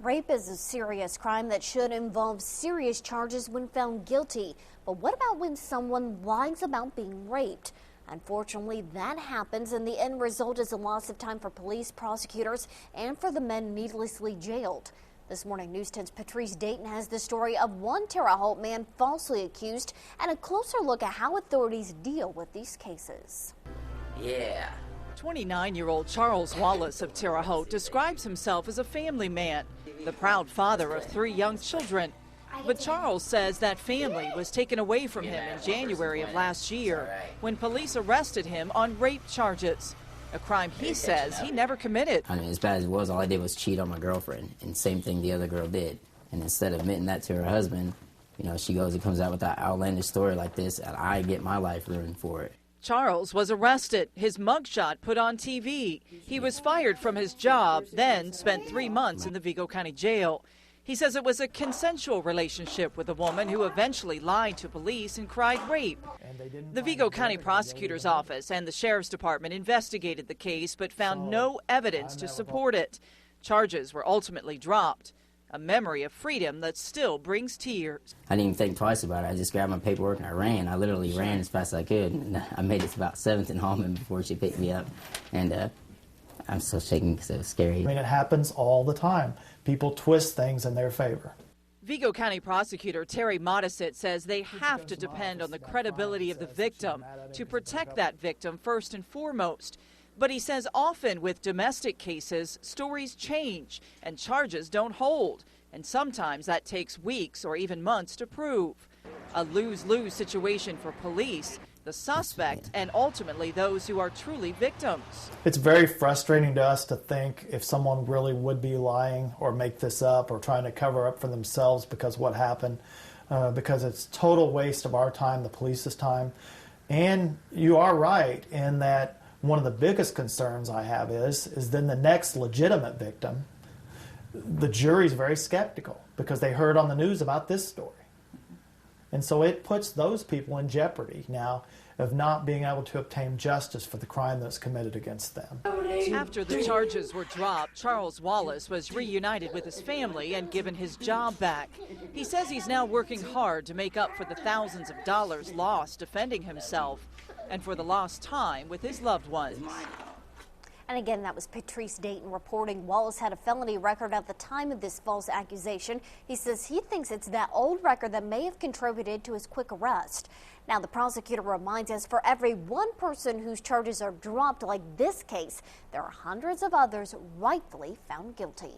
Rape is a serious crime that should involve serious charges when found guilty. But what about when someone lies about being raped? Unfortunately, that happens, and the end result is a loss of time for police, prosecutors, and for the men needlessly jailed. This morning, News 10's Patrice Dayton has the story of one Terre Haute man falsely accused and a closer look at how authorities deal with these cases. Yeah. 29-year-old Charles Wallace of Terre Haute describes himself as a family man, the proud father of 3 young children. But Charles says that family was taken away from him in January of last year when police arrested him on rape charges, a crime he says he never committed. I mean, as bad as it was, all I did was cheat on my girlfriend, and same thing the other girl did. And instead of admitting that to her husband, you know, she goes and comes out with that outlandish story like this, and I get my life ruined for it. Charles was arrested, his mugshot put on TV. He was fired from his job, then spent 3 months in the Vigo County Jail. He says it was a consensual relationship with a woman who eventually lied to police and cried rape. The Vigo County Prosecutor's Office and the Sheriff's Department investigated the case but found no evidence to support it. Charges were ultimately dropped. A memory of freedom that still brings tears. I didn't even think twice about it. I just grabbed my paperwork and I ran. I literally ran as fast as I could. And I made it to about 7th and Hallman before she picked me up. And I'm still shaking because it was scary. I mean, it happens all the time. People twist things in their favor. Vigo County Prosecutor Terry Modisett says they have to depend on the credibility of the victim to protect that victim first and foremost. But he says often with domestic cases, stories change and charges don't hold. And sometimes that takes weeks or even months to prove. A lose-lose situation for police, the suspect, and ultimately those who are truly victims. It's very frustrating to us to think if someone really would be lying or make this up or trying to cover up for themselves because what happened, because it's total waste of our time, the police's time. And you are right in that one of the biggest concerns I have is then the next legitimate victim, the jury's very skeptical because they heard on the news about this story. And so it puts those people in jeopardy now of not being able to obtain justice for the crime that's committed against them. After the charges were dropped, Charles Wallace was reunited with his family and given his job back. He says he's now working hard to make up for the thousands of dollars lost defending himself and for the lost time with his loved ones. And again, that was Patrice Dayton reporting. Wallace had a felony record at the time of this false accusation. He says he thinks it's that old record that may have contributed to his quick arrest. Now, the prosecutor reminds us for every one person whose charges are dropped like this case, there are hundreds of others rightfully found guilty.